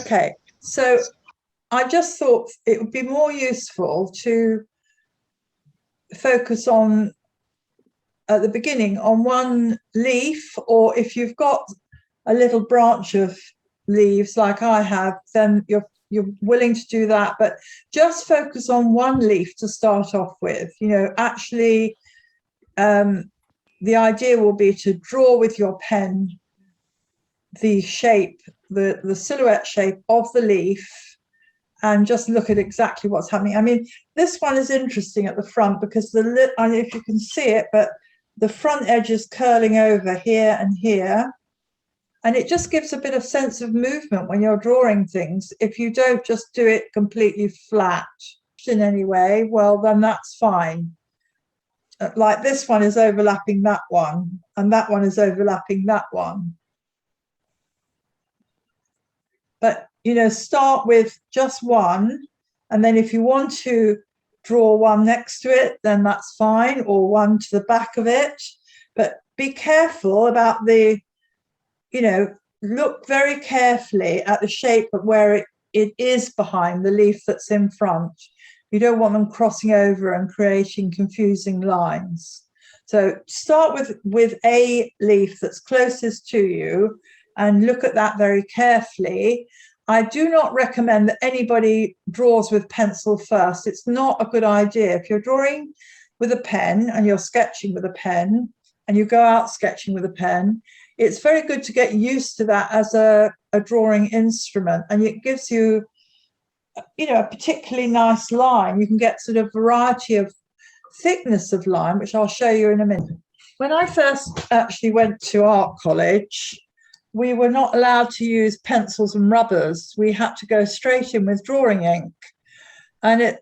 Okay, so I just thought it would be more useful to focus on at the beginning on one leaf, or if you've got a little branch of leaves like I have, then you're willing to do that, but just focus on one leaf to start off with. Actually, the idea will be to draw with your pen the shape, the silhouette shape of the leaf, and just look at exactly what's happening. I mean, this one is interesting at the front because I don't know if you can see it, but the front edge is curling over here and here. And it just gives a bit of sense of movement when you're drawing things. If you don't just do it completely flat in any way, well, then that's fine. Like this one is overlapping that one, and that one is overlapping that one. But, start with just one. And then if you want to draw one next to it, then that's fine, or one to the back of it. But be careful about look very carefully at the shape of where it is behind the leaf that's in front. You don't want them crossing over and creating confusing lines. So start with a leaf that's closest to you and look at that very carefully. I do not recommend that anybody draws with pencil first. It's not a good idea. If you're drawing with a pen and you're sketching with a pen and you go out sketching with a pen, it's very good to get used to that as a drawing instrument, and it gives you, a particularly nice line. You can get sort of variety of thickness of line, which I'll show you in a minute. When I first actually went to art college, we were not allowed to use pencils and rubbers. We had to go straight in with drawing ink, and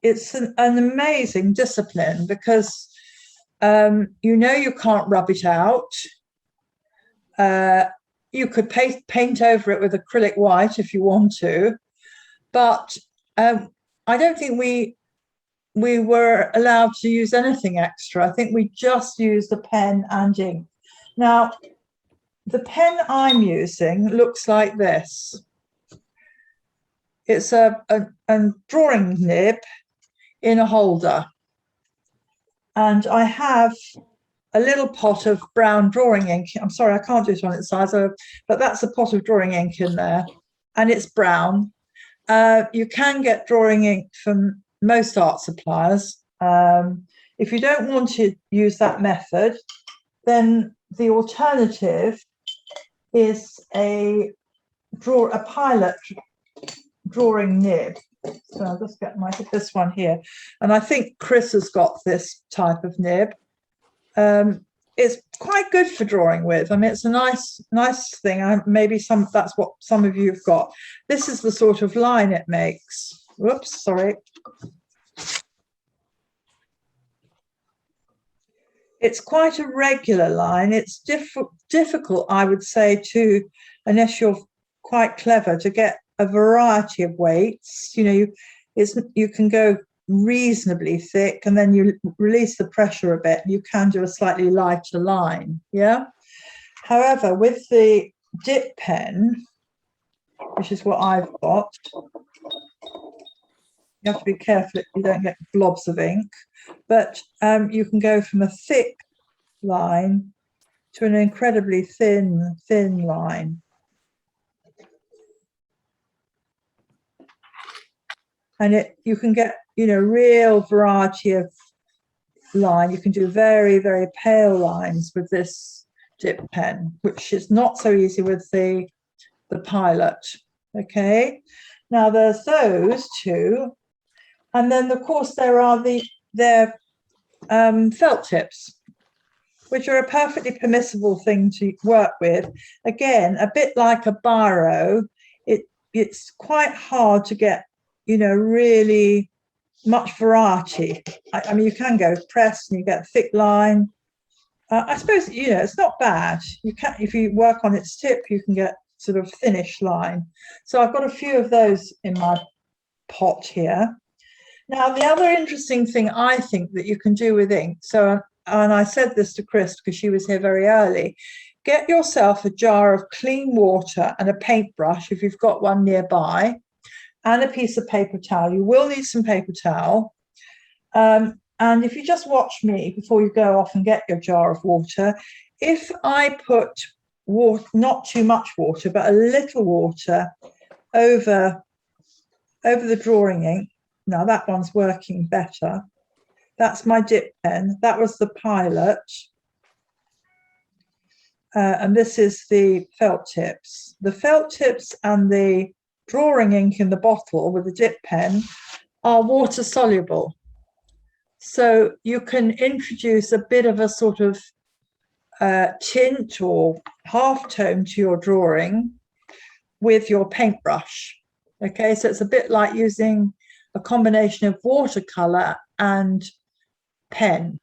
it's an amazing discipline because you can't rub it out. You could paint over it with acrylic white if you want to, but I don't think we were allowed to use anything extra. I think we just used a pen and ink. Now, the pen I'm using looks like this. It's a drawing nib in a holder, and I have a little pot of brown drawing ink. I'm sorry, I can't do it on its size, but that's a pot of drawing ink in there, and it's brown. You can get drawing ink from most art suppliers. If you don't want to use that method, then the alternative is a pilot drawing nib. So I'll just get this one here, and I think Chris has got this type of nib. It's quite good for drawing with. I mean, it's a nice thing. Maybe that's what some of you have got. This is the sort of line it makes. Whoops, sorry. It's quite a regular line. It's difficult, I would say, unless you're quite clever, to get a variety of weights. You can go reasonably thick, and then you release the pressure a bit. You can do a slightly lighter line. Yeah. However, with the dip pen, which is what I've got, you have to be careful that you don't get blobs of ink, but you can go from a thick line to an incredibly thin line. And you can get, real variety of line. You can do very, very pale lines with this dip pen, which is not so easy with the pilot. Okay. Now there's those two. And then, of course, there are their felt tips, which are a perfectly permissible thing to work with. Again, a bit like a biro, it's quite hard to get, really much variety. I mean, you can go pressed and you get a thick line. I suppose, it's not bad. You can, if you work on its tip, you can get sort of thinnish line. So I've got a few of those in my pot here. Now, the other interesting thing I think that you can do with ink, and I said this to Chris because she was here very early, get yourself a jar of clean water and a paintbrush if you've got one nearby, and a piece of paper towel. You will need some paper towel. And if you just watch me before you go off and get your jar of water, if I put water, not too much water, but a little water over the drawing ink, now that one's working better. That's my dip pen. That was the Pilot. And this is the felt tips. The felt tips and the drawing ink in the bottle with the dip pen are water soluble. So you can introduce a bit of a sort of tint or half tone to your drawing with your paintbrush. Okay, so it's a bit like using a combination of watercolor and pen.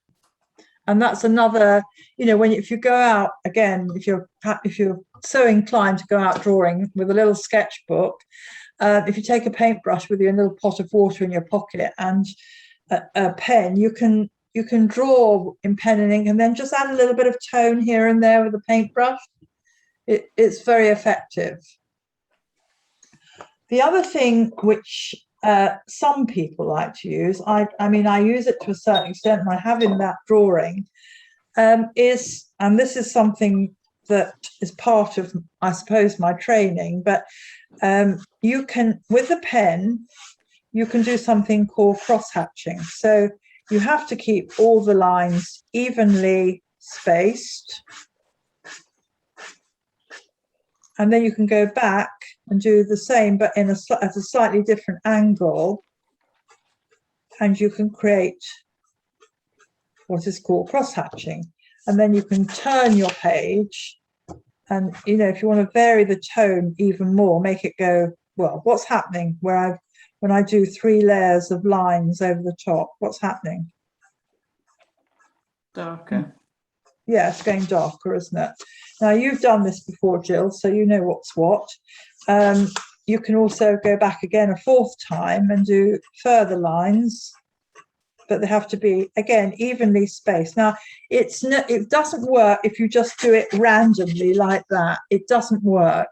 And that's another, if you go out again, if you're so inclined to go out drawing with a little sketchbook, if you take a paintbrush with you, a little pot of water in your pocket, and a pen, you can draw in pen and ink, and then just add a little bit of tone here and there with a paintbrush. It's very effective. The other thing which some people like to use, I use it to a certain extent, and I have in that drawing, and this is something that is part of, I suppose, my training, but you can, with a pen, you can do something called cross-hatching. So you have to keep all the lines evenly spaced. And then you can go back and do the same, but at a slightly different angle. And you can create what is called cross-hatching. And then you can turn your page. And, if you want to vary the tone even more, make it go, well, what's happening when I do 3 layers of lines over the top? What's happening? Darker. Yeah, it's going darker, isn't it? Now, you've done this before, Jill, so you know what's what. You can also go back again a 4th time and do further lines, but they have to be, again, evenly spaced. Now, it doesn't work if you just do it randomly like that. It doesn't work.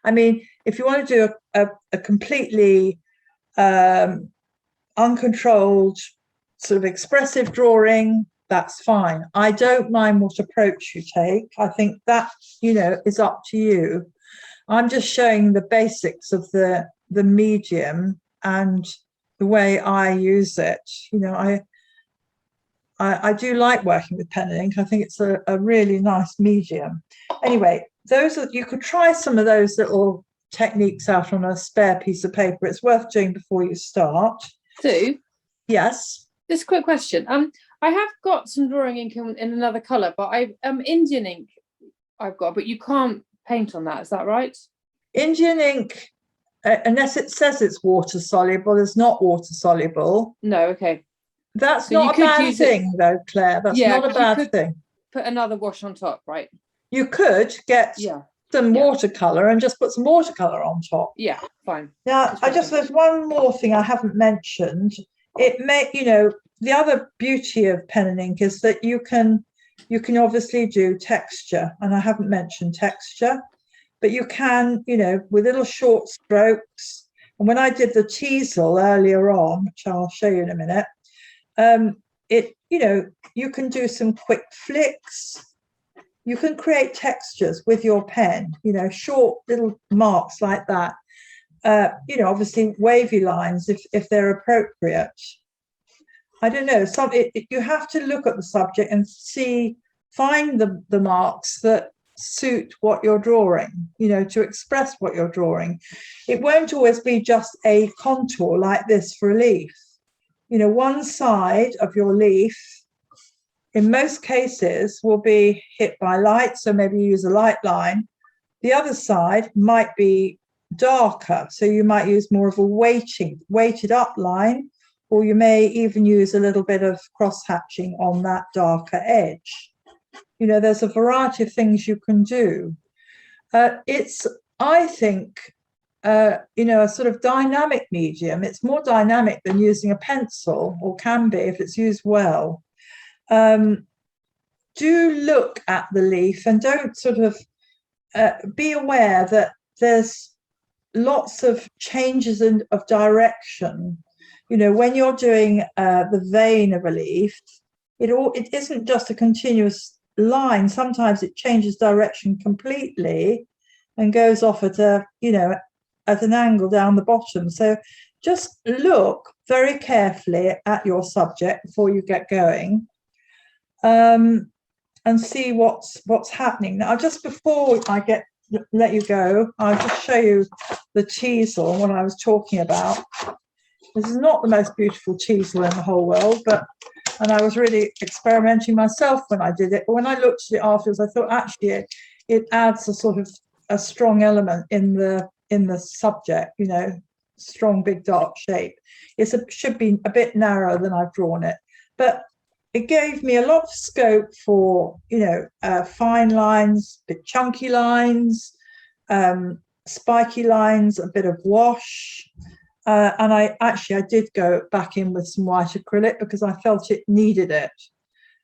I mean, if you want to do a completely uncontrolled sort of expressive drawing, that's fine. I don't mind what approach you take. I think that, is up to you. I'm just showing the basics of the medium and the way I use it. I do like working with pen and ink. I think it's a really nice medium. Anyway, you could try some of those little techniques out on a spare piece of paper. It's worth doing before you start. Sue? Yes? Just a quick question. I have got some drawing ink in another colour, but Indian ink I've got, but you can't paint on that. Is that right? Indian ink, unless it says it's water soluble, is not water soluble. No, okay. That's not a bad thing, though, Claire. That's not a bad thing. Put another wash on top, right? You could get some watercolour and just put some watercolour on top. Yeah, fine. Now, there's one more thing I haven't mentioned. It may, the other beauty of pen and ink is that you can obviously do texture, and I haven't mentioned texture, but you can, with little short strokes. And when I did the teasel earlier on, which I'll show you in a minute, you can do some quick flicks. You can create textures with your pen, short little marks like that. Obviously wavy lines if they're appropriate. I don't know. You have to look at the subject and find the marks that suit what you're drawing, to express what you're drawing. It won't always be just a contour like this for a leaf. One side of your leaf, in most cases, will be hit by light, so maybe use a light line. The other side might be darker, so you might use more of a weighted up line, or you may even use a little bit of cross-hatching on that darker edge. There's a variety of things you can do. It's, I think, a sort of dynamic medium. It's more dynamic than using a pencil, or can be if it's used well. do look at the leaf and don't sort of be aware that there's lots of changes of direction. You know, when you're doing the vein of a leaf, it isn't just a continuous line. Sometimes it changes direction completely and goes off at a, you know, at an angle down the bottom. So just look very carefully at your subject before you get going, and see what's happening. Now, just before I let you go, I'll just show you the teasel and what I was talking about. This is not the most beautiful teasel in the whole world, and I was really experimenting myself when I did it. But when I looked at it afterwards, I thought actually it adds a sort of a strong element in the subject, you know, strong big dark shape. Should be a bit narrower than I've drawn it, but it gave me a lot of scope for, you know, fine lines, bit chunky lines, spiky lines, a bit of wash. And I did go back in with some white acrylic because I felt it needed it.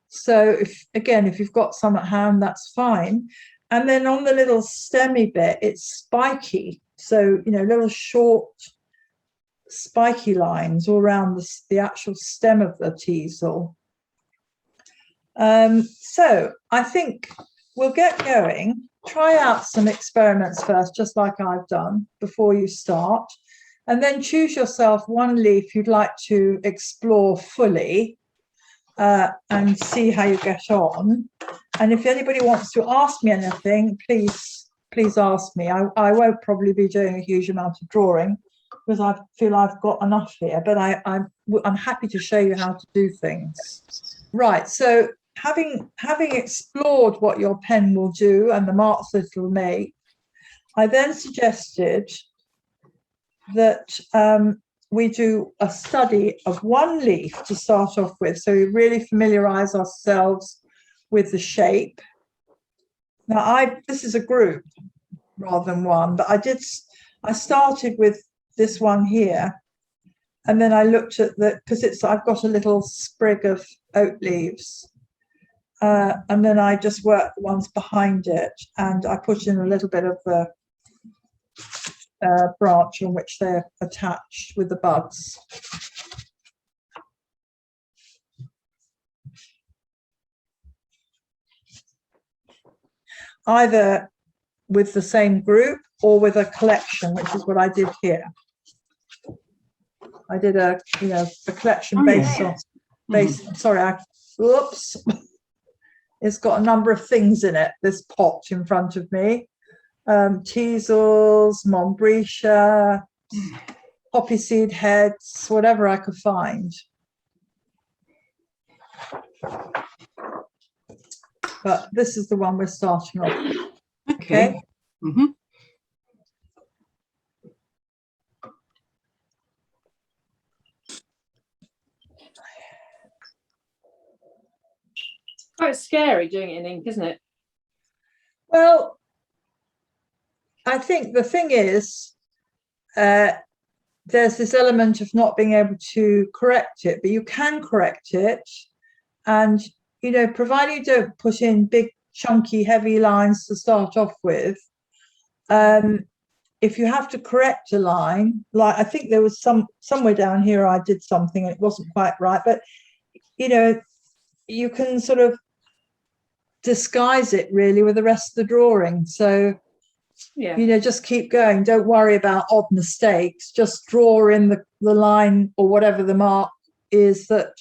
So if you've got some at hand, that's fine. And then on the little stemmy bit, it's spiky. So, you know, little short spiky lines all around the actual stem of the teasel. So I think we'll get going. Try out some experiments first, just like I've done, before you start. And then choose yourself one leaf you'd like to explore fully, and see how you get on. And if anybody wants to ask me anything, please ask me. I won't probably be doing a huge amount of drawing because I feel I've got enough here, but I'm happy to show you how to do things. Right, so having explored what your pen will do and the marks that it will make, I then suggested that we do a study of one leaf to start off with, so we really familiarize ourselves with the shape. Now, this is a group rather than one, but I started with this one here, and then I looked at because I've got a little sprig of oak leaves, and then I just worked the ones behind it, and I put in a little bit of the branch on which they're attached with the buds. Either with the same group or with a collection, which is what I did here. I did a collection based on sorry, whoops. It's got a number of things in it, this pot in front of me. Teasels, Montbretia, poppy seed heads, whatever I could find. But this is the one we're starting off. Okay. Mm-hmm. Quite scary doing it in ink, isn't it? Well, I think the thing is, there's this element of not being able to correct it, but you can correct it. And, you know, provided you don't put in big, chunky, heavy lines to start off with, if you have to correct a line, like I think there was somewhere down here I did something and it wasn't quite right, but, you know, you can sort of disguise it really with the rest of the drawing. So, yeah, you know, just keep going. Don't worry about odd mistakes. Just draw in the line or whatever the mark is that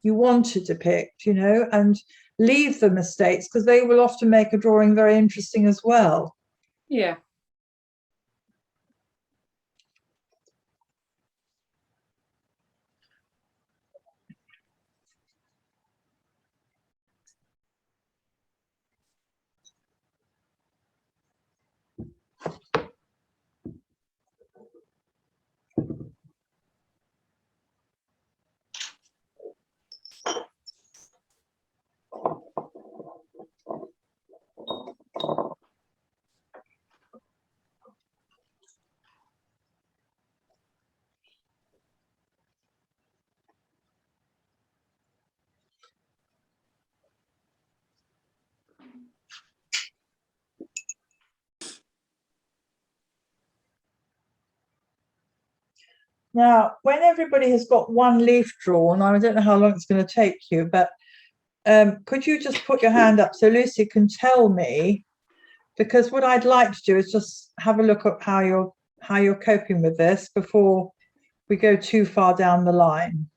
you want to depict, you know, and leave the mistakes because they will often make a drawing very interesting as well. Yeah. Now, when everybody has got one leaf drawn, I don't know how long it's going to take you, but could you just put your hand up so Lucy can tell me? Because what I'd like to do is just have a look at how you're coping with this before we go too far down the line.